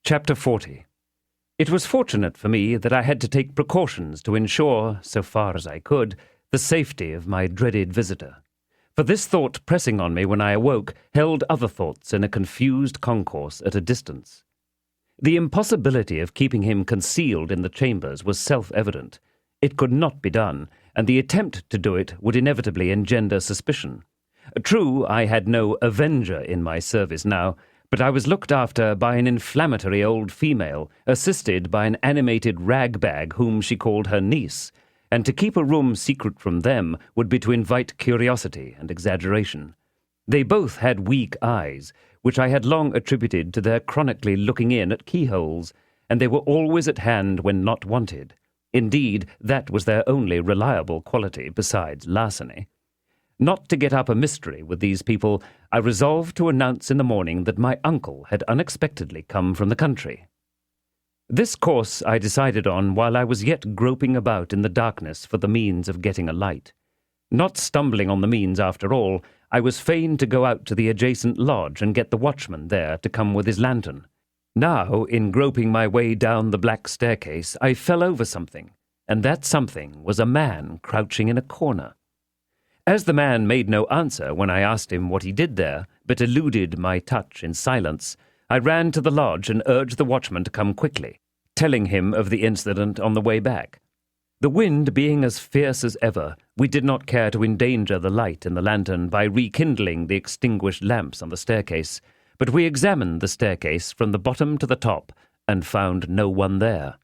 Chapter 40. It was fortunate for me that I had to take precautions to ensure, so far as I could, the safety of my dreaded visitor. For this thought pressing on me when I awoke held other thoughts in a confused concourse at a distance. The impossibility of keeping him concealed in the chambers was self-evident. It could not be done, and the attempt to do it would inevitably engender suspicion. True, I had no avenger in my service now, but I was looked after by an inflammatory old female, assisted by an animated rag-bag whom she called her niece, and to keep a room secret from them would be to invite curiosity and exaggeration. They both had weak eyes, which I had long attributed to their chronically looking in at keyholes, and they were always at hand when not wanted. Indeed, that was their only reliable quality besides larceny. Not to get up a mystery with these people, I resolved to announce in the morning that my uncle had unexpectedly come from the country. This course I decided on while I was yet groping about in the darkness for the means of getting a light. Not stumbling on the means after all, I was fain to go out to the adjacent lodge and get the watchman there to come with his lantern. Now, in groping my way down the black staircase, I fell over something, and that something was a man crouching in a corner. As the man made no answer when I asked him what he did there, but eluded my touch in silence, I ran to the lodge and urged the watchman to come quickly, telling him of the incident on the way back. The wind being as fierce as ever, we did not care to endanger the light in the lantern by rekindling the extinguished lamps on the staircase, but we examined the staircase from the bottom to the top and found no one there.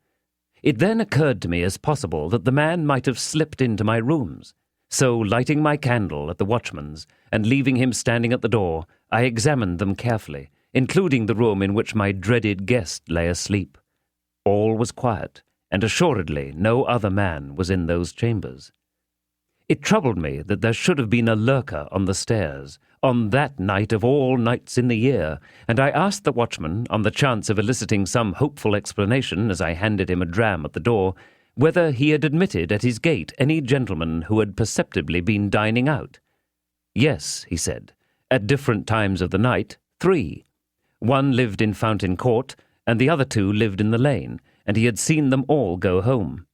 It then occurred to me as possible that the man might have slipped into my rooms. So, lighting my candle at the watchman's and leaving him standing at the door, I examined them carefully, including the room in which my dreaded guest lay asleep. All was quiet, and assuredly no other man was in those chambers. It troubled me that there should have been a lurker on the stairs, on that night of all nights in the year, and I asked the watchman, on the chance of eliciting some hopeful explanation as I handed him a dram at the door, whether he had admitted at his gate any gentleman who had perceptibly been dining out. Yes, he said, at different times of the night, 3. One lived in Fountain Court, and the other 2 lived in the lane, and he had seen them all go home.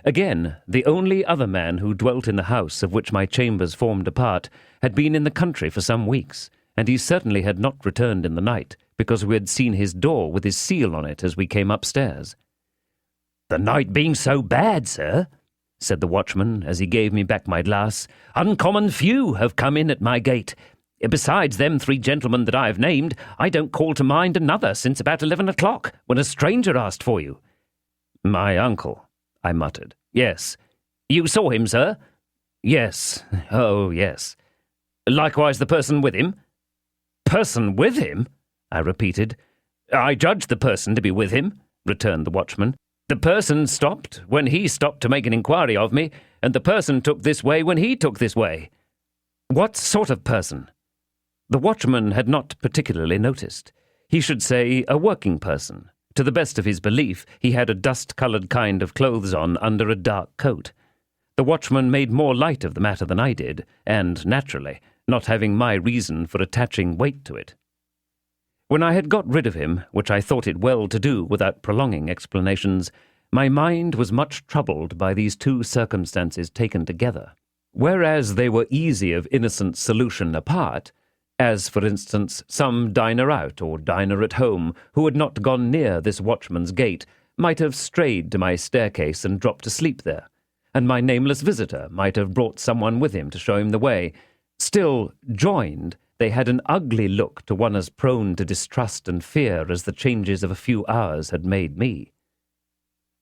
Again, the only other man who dwelt in the house of which my chambers formed a part had been in the country for some weeks, and he certainly had not returned in the night, because we had seen his door with his seal on it as we came upstairs. "The night being so bad, sir," said the watchman as he gave me back my glass, "uncommon few have come in at my gate. Besides them 3 gentlemen that I have named, I don't call to mind another since about 11 o'clock, when a stranger asked for you." "My uncle," I muttered. "Yes." "You saw him, sir?" "Yes. Oh, yes." "Likewise the person with him?" "Person with him?" I repeated. "I judged the person to be with him," returned the watchman. "The person stopped when he stopped to make an inquiry of me, and the person took this way when he took this way." "What sort of person?" The watchman had not particularly noticed. He should say a working person. To the best of his belief, he had a dust-coloured kind of clothes on under a dark coat. The watchman made more light of the matter than I did, and, naturally, not having my reason for attaching weight to it. When I had got rid of him, which I thought it well to do without prolonging explanations, my mind was much troubled by these 2 circumstances taken together. Whereas they were easy of innocent solution apart, as, for instance, some diner out or diner at home who had not gone near this watchman's gate might have strayed to my staircase and dropped asleep there, and my nameless visitor might have brought someone with him to show him the way. Still, joined, they had an ugly look to one as prone to distrust and fear as the changes of a few hours had made me.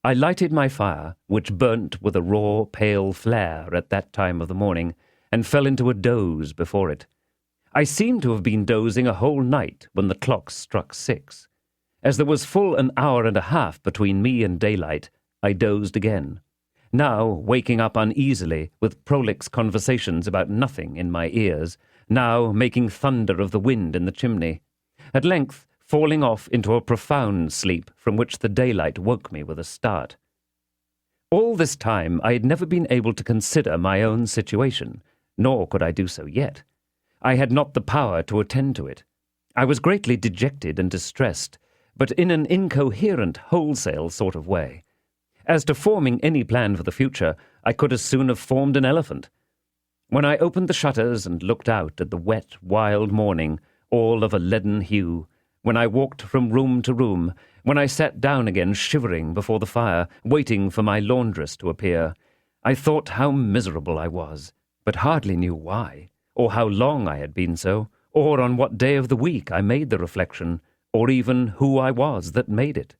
I lighted my fire, which burnt with a raw, pale flare at that time of the morning, and fell into a doze before it. I seemed to have been dozing a whole night when the clocks struck 6. As there was full an hour and a half between me and daylight, I dozed again, now waking up uneasily with prolix conversations about nothing in my ears, now making thunder of the wind in the chimney, at length falling off into a profound sleep from which the daylight woke me with a start. All this time I had never been able to consider my own situation, nor could I do so yet. I had not the power to attend to it. I was greatly dejected and distressed, but in an incoherent, wholesale sort of way. As to forming any plan for the future, I could as soon have formed an elephant. When I opened the shutters and looked out at the wet, wild morning, all of a leaden hue, when I walked from room to room, when I sat down again shivering before the fire, waiting for my laundress to appear, I thought how miserable I was, but hardly knew why, or how long I had been so, or on what day of the week I made the reflection, or even who I was that made it.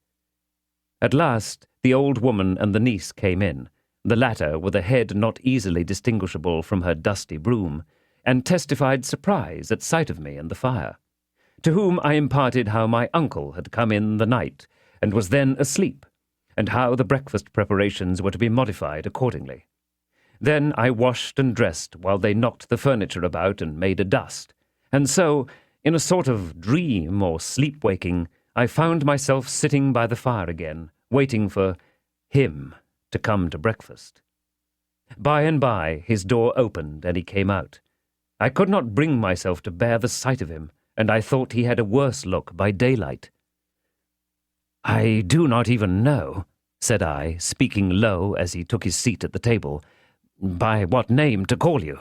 At last the old woman and the niece came in, the latter with a head not easily distinguishable from her dusty broom, and testified surprise at sight of me and the fire, to whom I imparted how my uncle had come in the night, and was then asleep, and how the breakfast preparations were to be modified accordingly. Then I washed and dressed while they knocked the furniture about and made a dust, and so, in a sort of dream or sleep-waking, I found myself sitting by the fire again, waiting for him to come to breakfast. By and by his door opened and he came out. I could not bring myself to bear the sight of him, and I thought he had a worse look by daylight. "I do not even know," said I, speaking low as he took his seat at the table, "by what name to call you.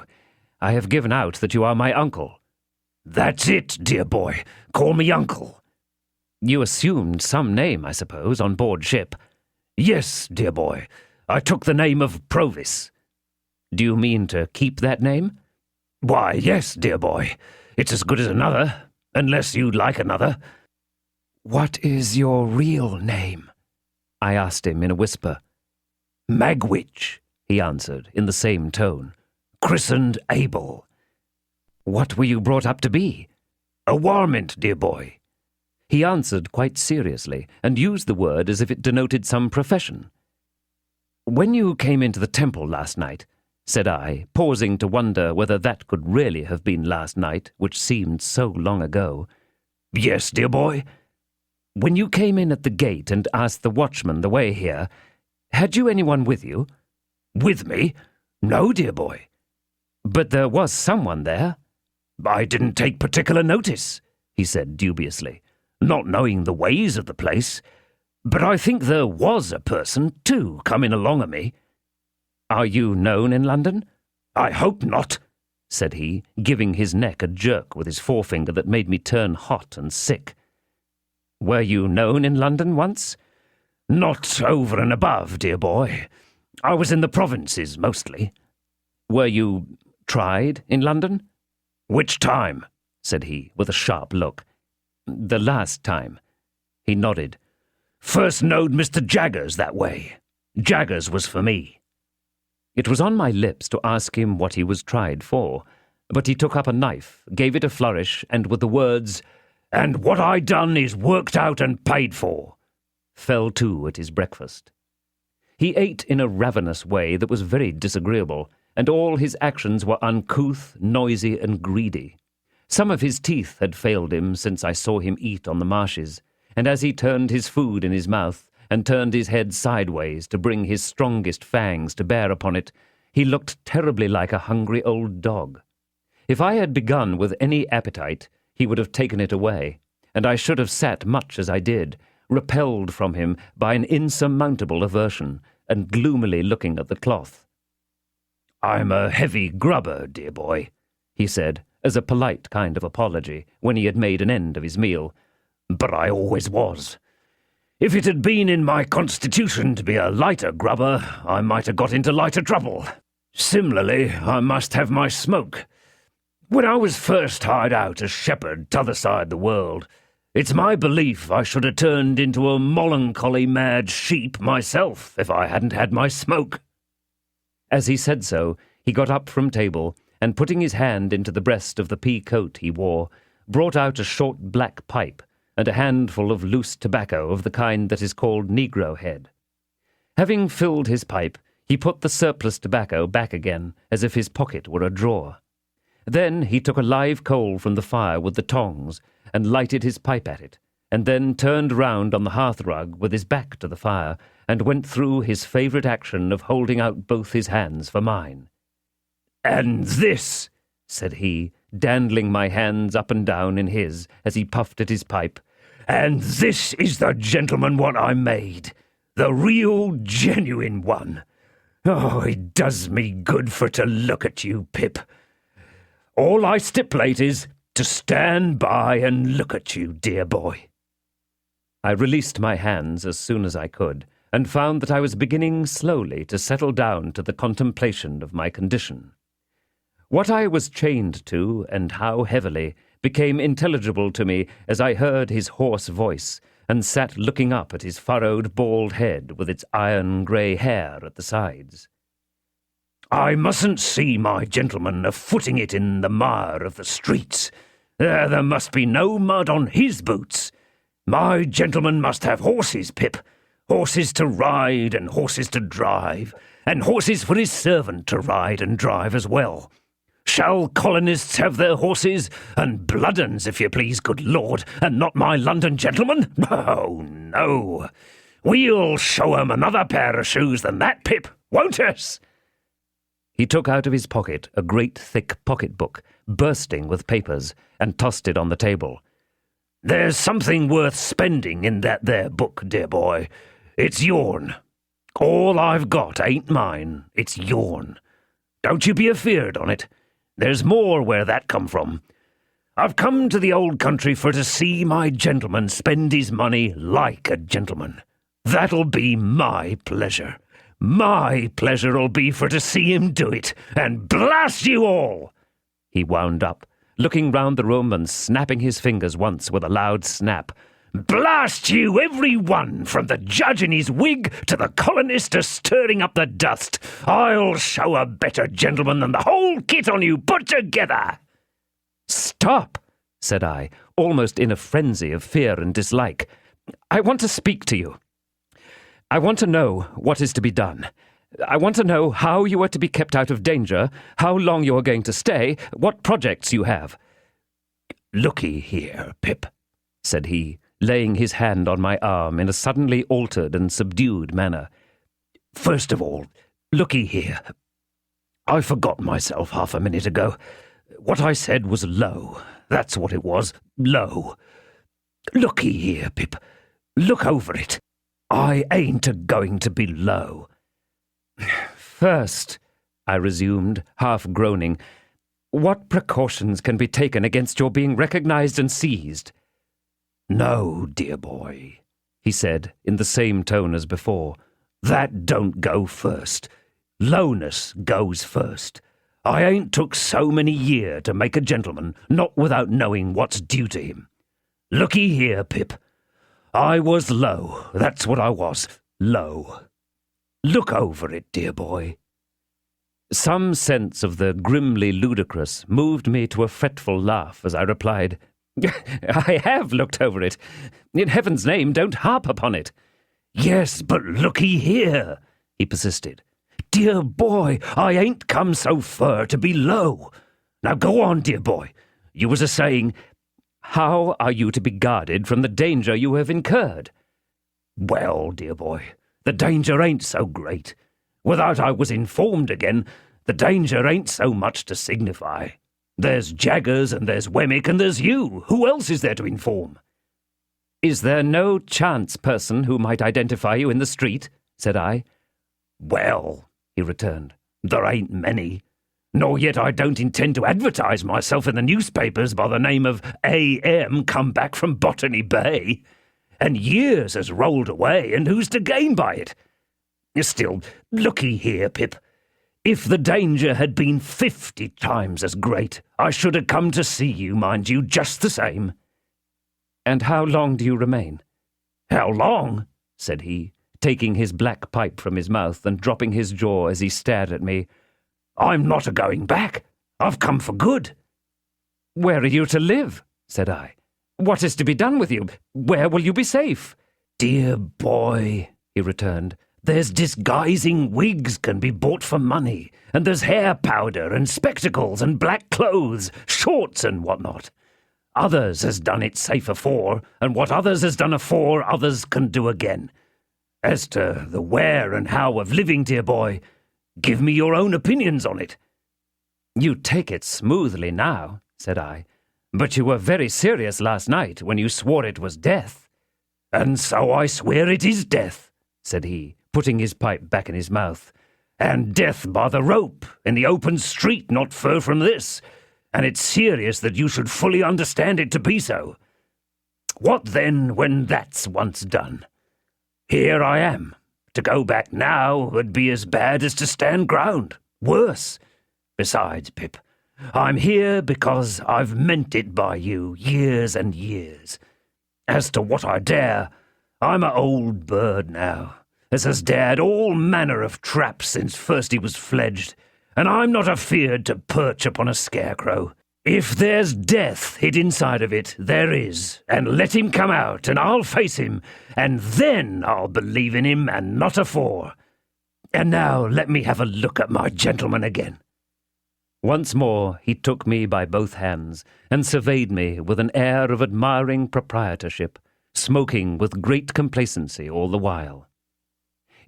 I have given out that you are my uncle." "That's it, dear boy. Call me uncle." "You assumed some name, I suppose, on board ship." "Yes, dear boy. I took the name of Provis." "Do you mean to keep that name?" "Why, yes, dear boy. It's as good as another, unless you'd like another." "What is your real name?" I asked him in a whisper. "Magwitch," he answered in the same tone. "Christened Abel." "What were you brought up to be?" "A warmint, dear boy." He answered quite seriously, and used the word as if it denoted some profession. "When you came into the temple last night," said I, pausing to wonder whether that could really have been last night, which seemed so long ago. "Yes, dear boy." "When you came in at the gate and asked the watchman the way here, had you anyone with you?" "With me? No, dear boy." "But there was someone there?" "I didn't take particular notice," he said dubiously, "not knowing the ways of the place. But I think there was a person, too, coming along of me." "Are you known in London?" "I hope not," said he, giving his neck a jerk with his forefinger that made me turn hot and sick. "Were you known in London once?" "Not over and above, dear boy. I was in the provinces mostly." "Were you tried in London?" "Which time?" said he, with a sharp look. "The last time." He nodded. "First knowed Mr. Jaggers that way. Jaggers was for me." It was on my lips to ask him what he was tried for, but he took up a knife, gave it a flourish, and with the words, "And what I done is worked out and paid for," fell to at his breakfast. He ate in a ravenous way that was very disagreeable, and all his actions were uncouth, noisy, and greedy. Some of his teeth had failed him since I saw him eat on the marshes, and as he turned his food in his mouth, and turned his head sideways to bring his strongest fangs to bear upon it, he looked terribly like a hungry old dog. If I had begun with any appetite, he would have taken it away, and I should have sat much as I did, repelled from him by an insurmountable aversion, and gloomily looking at the cloth. "I'm a heavy grubber, dear boy," he said, as a polite kind of apology, when he had made an end of his meal. "But I always was. If it had been in my constitution to be a lighter grubber, I might have got into lighter trouble. Similarly, I must have my smoke. When I was first hired out as shepherd t'other side the world, it's my belief I should have turned into a melancholy mad sheep myself if I hadn't had my smoke." As he said so, he got up from table, and putting his hand into the breast of the pea coat he wore, brought out a short black pipe and a handful of loose tobacco of the kind that is called negro head. Having filled his pipe, he put the surplus tobacco back again, as if his pocket were a drawer. Then he took a live coal from the fire with the tongs, and lighted his pipe at it, and then turned round on the hearthrug with his back to the fire, and went through his favourite action of holding out both his hands for mine. "And this," said he, dandling my hands up and down in his as he puffed at his pipe, And this is the gentleman what I made. The real, genuine one. Oh, it does me good for to look at you, Pip. All I stipulate is to stand by and look at you, dear boy." I released my hands as soon as I could, and found that I was beginning slowly to settle down to the contemplation of my condition. What I was chained to, and how heavily, became intelligible to me as I heard his hoarse voice, and sat looking up at his furrowed bald head with its iron-grey hair at the sides. "I mustn't see my gentleman a-footing it in the mire of the streets. There must be no mud on his boots. My gentleman must have horses, Pip. Horses to ride and horses to drive, and horses for his servant to ride and drive as well. Shall colonists have their horses, and blood 'uns, if you please, good Lord, and not my London gentleman? Oh, no. We'll show 'em another pair of shoes than that, Pip, won't us?" He took out of his pocket a great thick pocket-book, bursting with papers, and tossed it on the table. "There's something worth spending in that there book, dear boy. It's yourn. All I've got ain't mine, it's yourn. Don't you be afeard on it. There's more where that come from. I've come to the old country for to see my gentleman spend his money like a gentleman. That'll be my pleasure. My pleasure'll be for to see him do it, and blast you all!" he wound up, looking round the room and snapping his fingers once with a loud snap. "Blast you, every one, from the judge in his wig to the colonist a-stirring up the dust. I'll show a better gentleman than the whole kit on you put together." "Stop," said I, almost in a frenzy of fear and dislike. "I want to speak to you. I want to know what is to be done. I want to know how you are to be kept out of danger, how long you are going to stay, what projects you have." "Looky here, Pip," said he, laying his hand on my arm in a suddenly altered and subdued manner. "First of all, looky here. I forgot myself half a minute ago. What I said was low. That's what it was, low. Looky here, Pip. Look over it. I ain't a-going to be low." "First," I resumed, half groaning, "what precautions can be taken against your being recognized and seized?" "No, dear boy," he said, in the same tone as before. "That don't go first. Lowness goes first. I ain't took so many year to make a gentleman, not without knowing what's due to him. Looky here, Pip. I was low, that's what I was, low. Look over it, dear boy." Some sense of the grimly ludicrous moved me to a fretful laugh as I replied, "I have looked over it. In heaven's name, don't harp upon it." "Yes, but looky here," he persisted. "Dear boy, I ain't come so fur to be low. Now go on, dear boy. You was a-saying—" "How are you to be guarded from the danger you have incurred?" "Well, dear boy, the danger ain't so great. Without I was informed again, the danger ain't so much to signify. There's Jaggers and there's Wemmick and there's you. Who else is there to inform?" "Is there no chance person who might identify you in the street?" said I. "Well," he returned, "there ain't many. Nor yet I don't intend to advertise myself in the newspapers by the name of A.M. come back from Botany Bay. And years has rolled away, and who's to gain by it? Still, looky here, Pip. If the danger had been 50 times as great, I should have come to see you, mind you, just the same." "And how long do you remain?" "How long?" said he, taking his black pipe from his mouth and dropping his jaw as he stared at me. "I'm not a-going back. I've come for good." "Where are you to live?" said I. "What is to be done with you? Where will you be safe?" "Dear boy," he returned, "there's disguising wigs can be bought for money, and there's hair powder and spectacles and black clothes, shorts and what-not. Others has done it safe afore, and what others has done afore, others can do again. As to the where and how of living, dear boy, give me your own opinions on it." "You take it smoothly now," said I. But you were very serious last night when you swore it was death. And so I swear it is death, said he, putting his pipe back in his mouth. And death by the rope, in the open street not far from this. And it's serious that you should fully understand it to be so. What then when that's once done? Here I am. To go back now would be as bad as to stand ground. Worse. Besides, Pip, I'm here because I've meant it by you years and years. As to what I dare, I'm a old bird now, as has dared all manner of traps since first he was fledged, and I'm not afeard to perch upon a scarecrow. If there's death hid inside of it, there is, and let him come out, and I'll face him, and then I'll believe in him, and not afore. And now let me have a look at my gentleman again. Once more he took me by both hands, and surveyed me with an air of admiring proprietorship, smoking with great complacency all the while.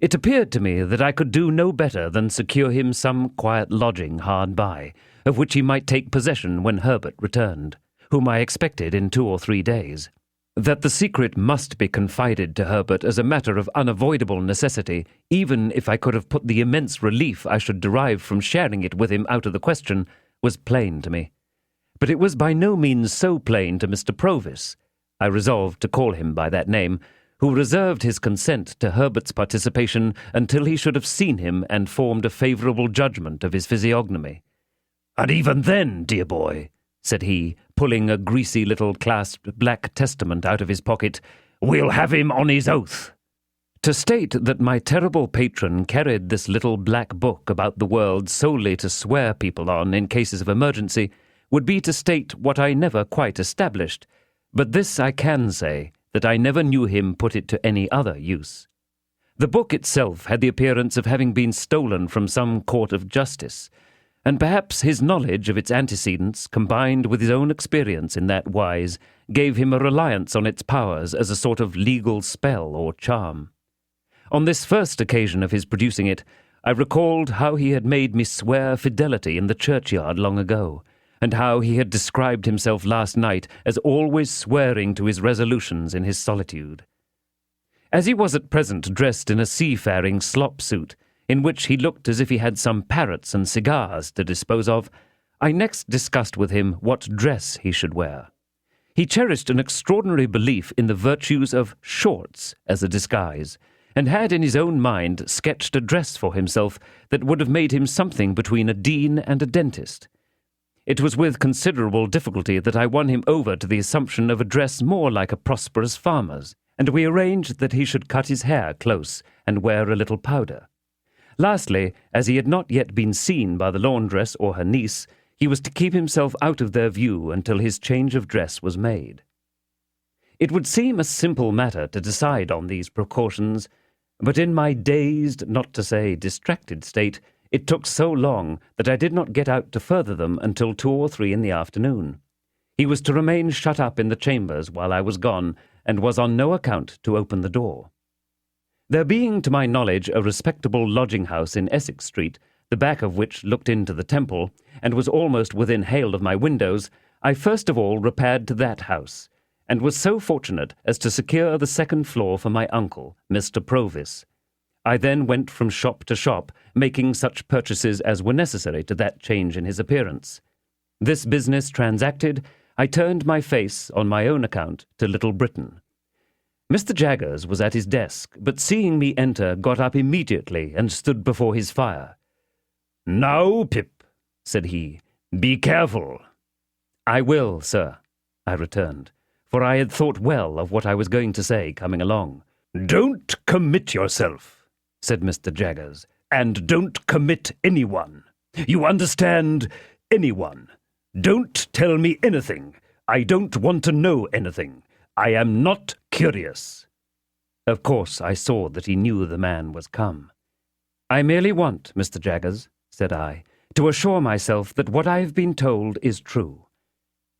It appeared to me that I could do no better than secure him some quiet lodging hard by, of which he might take possession when Herbert returned, whom I expected in 2 or 3 days. That the secret must be confided to Herbert as a matter of unavoidable necessity, even if I could have put the immense relief I should derive from sharing it with him out of the question, was plain to me. But it was by no means so plain to Mr. Provis, I resolved to call him by that name, who reserved his consent to Herbert's participation until he should have seen him and formed a favourable judgment of his physiognomy. And even then, dear boy, said he, pulling a greasy little clasped black testament out of his pocket, we'll have him on his oath. To state that my terrible patron carried this little black book about the world solely to swear people on in cases of emergency would be to state what I never quite established, but this I can say, that I never knew him put it to any other use. The book itself had the appearance of having been stolen from some court of justice, and perhaps his knowledge of its antecedents, combined with his own experience in that wise, gave him a reliance on its powers as a sort of legal spell or charm. On this first occasion of his producing it, I recalled how he had made me swear fidelity in the churchyard long ago, and how he had described himself last night as always swearing to his resolutions in his solitude. As he was at present dressed in a seafaring slop suit, in which he looked as if he had some parrots and cigars to dispose of, I next discussed with him what dress he should wear. He cherished an extraordinary belief in the virtues of shorts as a disguise, and had in his own mind sketched a dress for himself that would have made him something between a dean and a dentist. It was with considerable difficulty that I won him over to the assumption of a dress more like a prosperous farmer's, and we arranged that he should cut his hair close and wear a little powder. Lastly, as he had not yet been seen by the laundress or her niece, he was to keep himself out of their view until his change of dress was made. It would seem a simple matter to decide on these precautions, but in my dazed, not to say distracted state, it took so long that I did not get out to further them until 2 or 3 in the afternoon. He was to remain shut up in the chambers while I was gone, and was on no account to open the door. There being, to my knowledge, a respectable lodging-house in Essex Street, the back of which looked into the Temple, and was almost within hail of my windows, I first of all repaired to that house, and was so fortunate as to secure the 2nd floor for my uncle, Mr. Provis. I then went from shop to shop, making such purchases as were necessary to that change in his appearance. This business transacted, I turned my face, on my own account, to Little Britain. Mr. Jaggers was at his desk, but seeing me enter, got up immediately and stood before his fire. "Now, Pip," said he, "be careful." "I will, sir," I returned, for I had thought well of what I was going to say coming along. "Don't commit yourself," said Mr. Jaggers, "and don't commit anyone. You understand? Anyone. Don't tell me anything. I don't want to know anything. I am not curious." Of course I saw that he knew the man was come. "I merely want, Mr. Jaggers," said I, "to assure myself that what I have been told is true.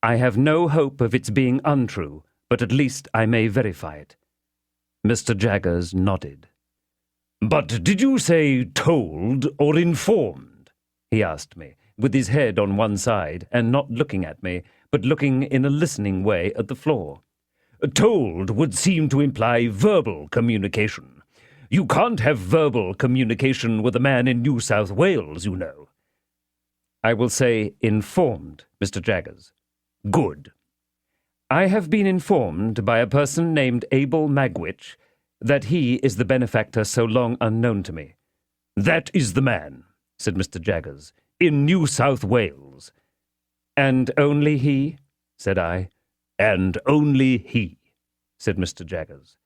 I have no hope of its being untrue, but at least I may verify it." Mr. Jaggers nodded. "But did you say told or informed?" he asked me, with his head on one side and not looking at me, but looking in a listening way at the floor. Told would seem to imply verbal communication. You can't have verbal communication with a man in New South Wales, you know. I will say informed, Mr. Jaggers. Good. I have been informed by a person named Abel Magwitch that he is the benefactor so long unknown to me. That is the man, said Mr. Jaggers, in New South Wales. And only he? Said I. And only he, said Mr. Jaggers.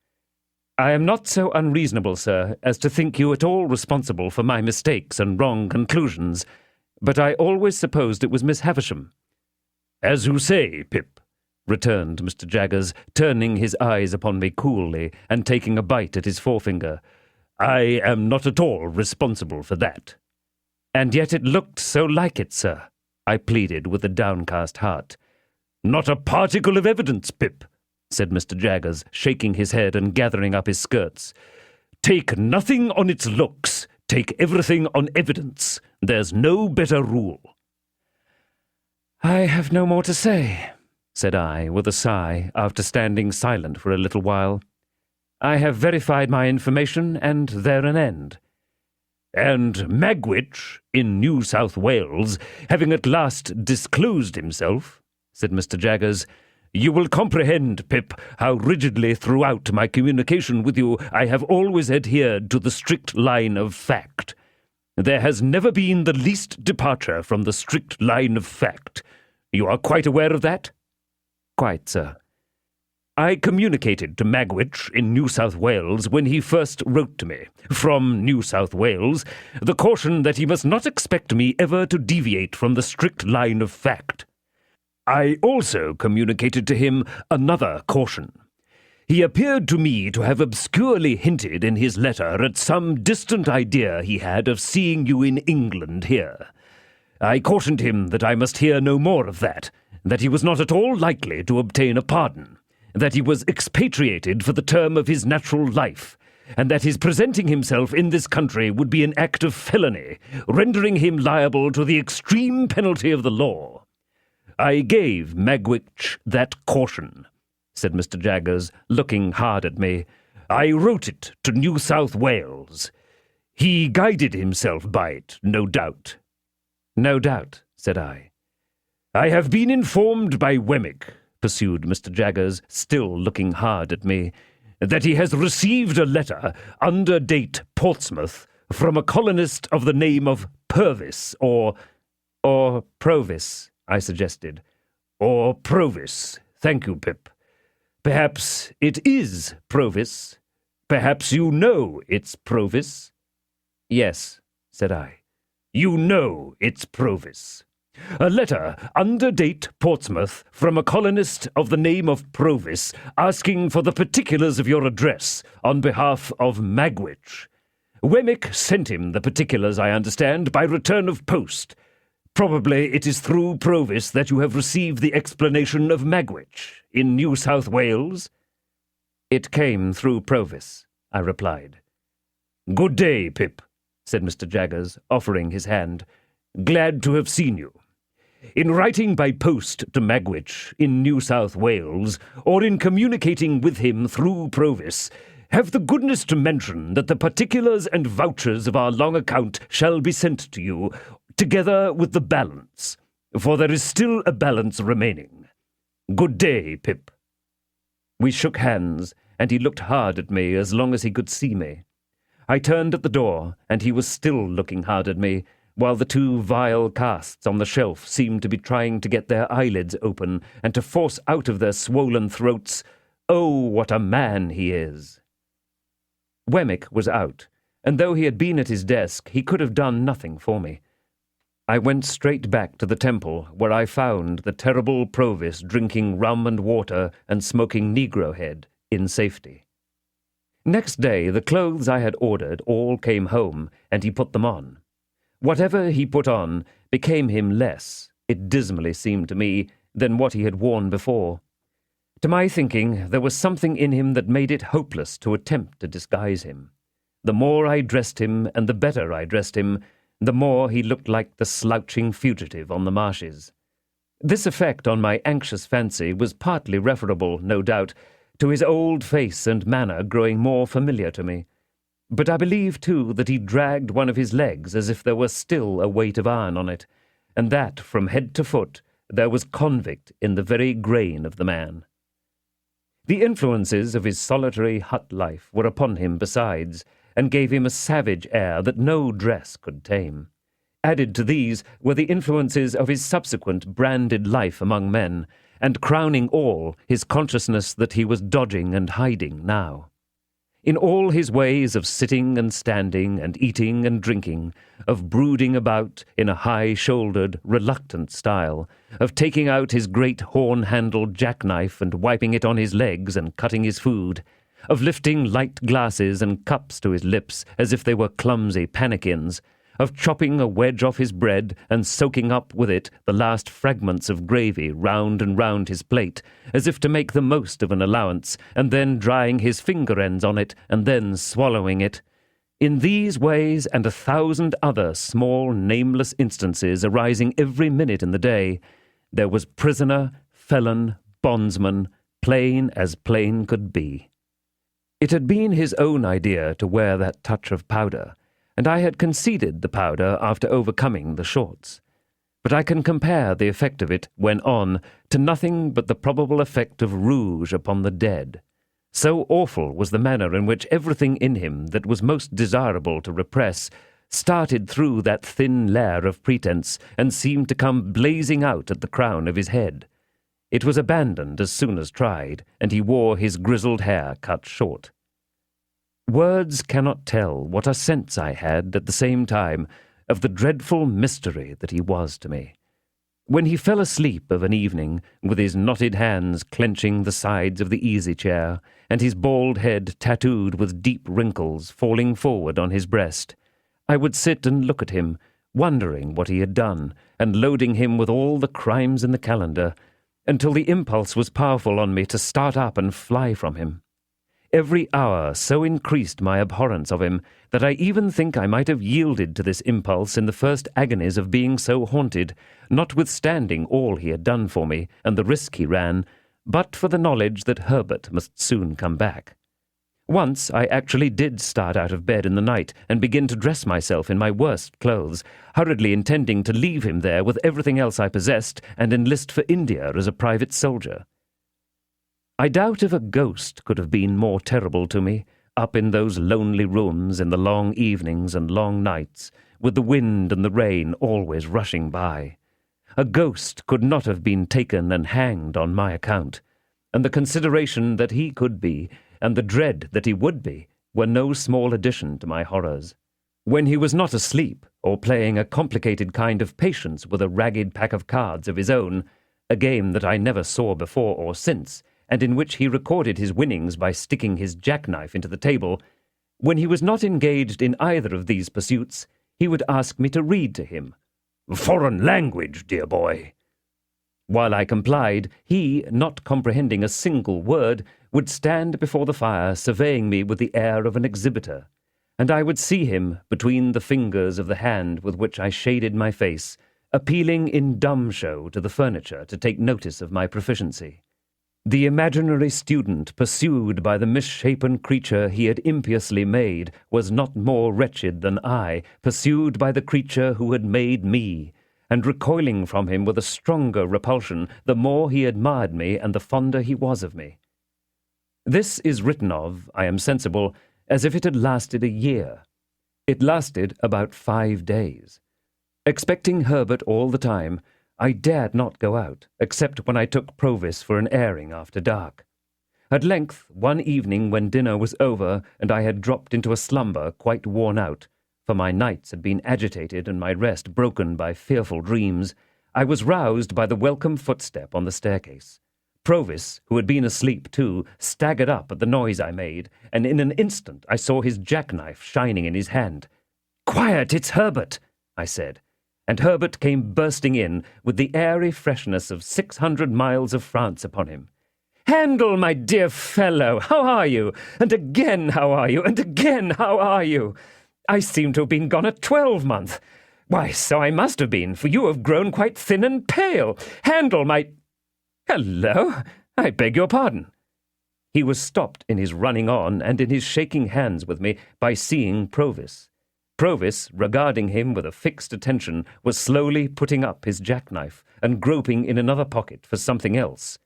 I am not so unreasonable, sir, as to think you at all responsible for my mistakes and wrong conclusions, but I always supposed it was Miss Havisham. As you say, Pip, returned Mr. Jaggers, turning his eyes upon me coolly and taking a bite at his forefinger. I am not at all responsible for that. And yet it looked so like it, sir, I pleaded with a downcast heart. Not a particle of evidence, Pip, said Mr. Jaggers, shaking his head and gathering up his skirts. Take nothing on its looks, take everything on evidence. There's no better rule. I have no more to say, said I, with a sigh, after standing silent for a little while. I have verified my information, and there an end. And Magwitch, in New South Wales, having at last disclosed himself, said Mr. Jaggers, you will comprehend, Pip, how rigidly throughout my communication with you I have always adhered to the strict line of fact. There has never been the least departure from the strict line of fact. You are quite aware of that? Quite, sir. I communicated to Magwitch in New South Wales when he first wrote to me, from New South Wales, the caution that he must not expect me ever to deviate from the strict line of fact. I also communicated to him another caution. He appeared to me to have obscurely hinted in his letter at some distant idea he had of seeing you in England here. I cautioned him that I must hear no more of that he was not at all likely to obtain a pardon, that he was expatriated for the term of his natural life, and that his presenting himself in this country would be an act of felony, rendering him liable to the extreme penalty of the law. I gave Magwitch that caution, said Mr. Jaggers, looking hard at me. I wrote it to New South Wales. He guided himself by it, no doubt. No doubt, said I. I have been informed by Wemmick, pursued Mr. Jaggers, still looking hard at me, that he has received a letter, under date Portsmouth, from a colonist of the name of Purvis, or Provis, I suggested. Or Provis. Thank you, Pip. Perhaps it is Provis. Perhaps you know it's Provis. Yes, said I. You know it's Provis. A letter, under date Portsmouth, from a colonist of the name of Provis, asking for the particulars of your address on behalf of Magwitch. Wemmick sent him the particulars, I understand, by return of post. Probably it is through Provis that you have received the explanation of Magwitch in New South Wales? It came through Provis, I replied. Good day, Pip, said Mr. Jaggers, offering his hand. Glad to have seen you. In writing by post to Magwitch in New South Wales, or in communicating with him through Provis, have the goodness to mention that the particulars and vouchers of our long account shall be sent to you, together with the balance, for there is still a balance remaining. Good day, Pip. We shook hands, and he looked hard at me as long as he could see me. I turned at the door, and he was still looking hard at me, while the two vile casts on the shelf seemed to be trying to get their eyelids open and to force out of their swollen throats, "Oh, what a man he is!" Wemmick was out, and though he had been at his desk, he could have done nothing for me. I went straight back to the temple, where I found the terrible Provis drinking rum and water and smoking Negro head in safety. Next day the clothes I had ordered all came home, and he put them on. Whatever he put on became him less, it dismally seemed to me, than what he had worn before. To my thinking, there was something in him that made it hopeless to attempt to disguise him. The more I dressed him, and the better I dressed him, the more he looked like the slouching fugitive on the marshes. This effect on my anxious fancy was partly referable, no doubt, to his old face and manner growing more familiar to me. But I believe, too, that he dragged one of his legs as if there were still a weight of iron on it, and that, from head to foot, there was convict in the very grain of the man. The influences of his solitary hut life were upon him besides, and gave him a savage air that no dress could tame. Added to these were the influences of his subsequent branded life among men, and crowning all, his consciousness that he was dodging and hiding now. In all his ways of sitting and standing and eating and drinking, of brooding about in a high-shouldered, reluctant style, of taking out his great horn-handled jackknife and wiping it on his legs and cutting his food, of lifting light glasses and cups to his lips as if they were clumsy pannikins, of chopping a wedge off his bread and soaking up with it the last fragments of gravy round and round his plate, as if to make the most of an allowance, and then drying his finger ends on it, and then swallowing it. In these ways and 1,000 other small, nameless instances arising every minute in the day, there was prisoner, felon, bondsman, plain as plain could be. It had been his own idea to wear that touch of powder, and I had conceded the powder after overcoming the shorts. But I can compare the effect of it, when on, to nothing but the probable effect of rouge upon the dead. So awful was the manner in which everything in him that was most desirable to repress started through that thin layer of pretense and seemed to come blazing out at the crown of his head. It was abandoned as soon as tried, and he wore his grizzled hair cut short. Words cannot tell what a sense I had at the same time of the dreadful mystery that he was to me. When he fell asleep of an evening, with his knotted hands clenching the sides of the easy-chair, and his bald head tattooed with deep wrinkles falling forward on his breast, I would sit and look at him, wondering what he had done, and loading him with all the crimes in the calendar, until the impulse was powerful on me to start up and fly from him. Every hour so increased my abhorrence of him that I even think I might have yielded to this impulse in the first agonies of being so haunted, notwithstanding all he had done for me and the risk he ran, but for the knowledge that Herbert must soon come back. Once I actually did start out of bed in the night and begin to dress myself in my worst clothes, hurriedly intending to leave him there with everything else I possessed and enlist for India as a private soldier. I doubt if a ghost could have been more terrible to me, up in those lonely rooms in the long evenings and long nights, with the wind and the rain always rushing by. A ghost could not have been taken and hanged on my account, and the consideration that he could be, and the dread that he would be, were no small addition to my horrors. When he was not asleep, or playing a complicated kind of patience with a ragged pack of cards of his own, a game that I never saw before or since, and in which he recorded his winnings by sticking his jackknife into the table, when he was not engaged in either of these pursuits, he would ask me to read to him. Foreign language, dear boy. While I complied, he, not comprehending a single word, would stand before the fire surveying me with the air of an exhibitor, and I would see him, between the fingers of the hand with which I shaded my face, appealing in dumb show to the furniture to take notice of my proficiency. The imaginary student pursued by the misshapen creature he had impiously made was not more wretched than I, pursued by the creature who had made me, and recoiling from him with a stronger repulsion the more he admired me and the fonder he was of me. This is written of, I am sensible, as if it had lasted a year. It lasted about 5 days. Expecting Herbert all the time, I dared not go out, except when I took Provis for an airing after dark. At length, one evening when dinner was over and I had dropped into a slumber quite worn out, for my nights had been agitated and my rest broken by fearful dreams, I was roused by the welcome footstep on the staircase. Provis, who had been asleep too, staggered up at the noise I made, and in an instant I saw his jackknife shining in his hand. "Quiet, it's Herbert," I said. And Herbert came bursting in with the airy freshness of 600 miles of France upon him. "Handel, my dear fellow, how are you? And again, how are you? And again, how are you? I seem to have been gone a 12-month. Why, so I must have been, for you have grown quite thin and pale. Handle my— Hello, I beg your pardon. He was stopped in his running on and in his shaking hands with me by seeing Provis. Provis, regarding him with a fixed attention, was slowly putting up his jackknife and groping in another pocket for something else.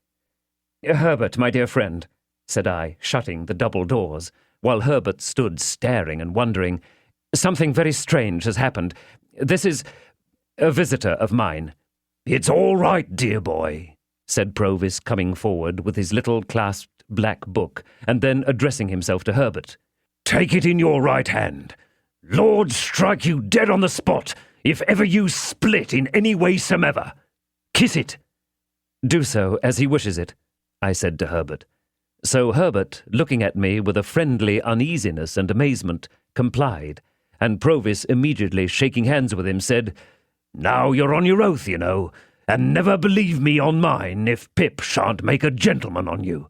"Herbert, my dear friend," said I, shutting the double doors, while Herbert stood staring and wondering, "something very strange has happened. This is a visitor of mine." "It's all right, dear boy," said Provis, coming forward with his little clasped black book, and then addressing himself to Herbert. "Take it in your right hand. Lord strike you dead on the spot if ever you split in any way somever. Kiss it." "Do so as he wishes it," I said to Herbert. So Herbert, looking at me with a friendly uneasiness and amazement, complied, and Provis, immediately shaking hands with him, said, "Now you're on your oath, you know, and never believe me on mine if Pip shan't make a gentleman on you.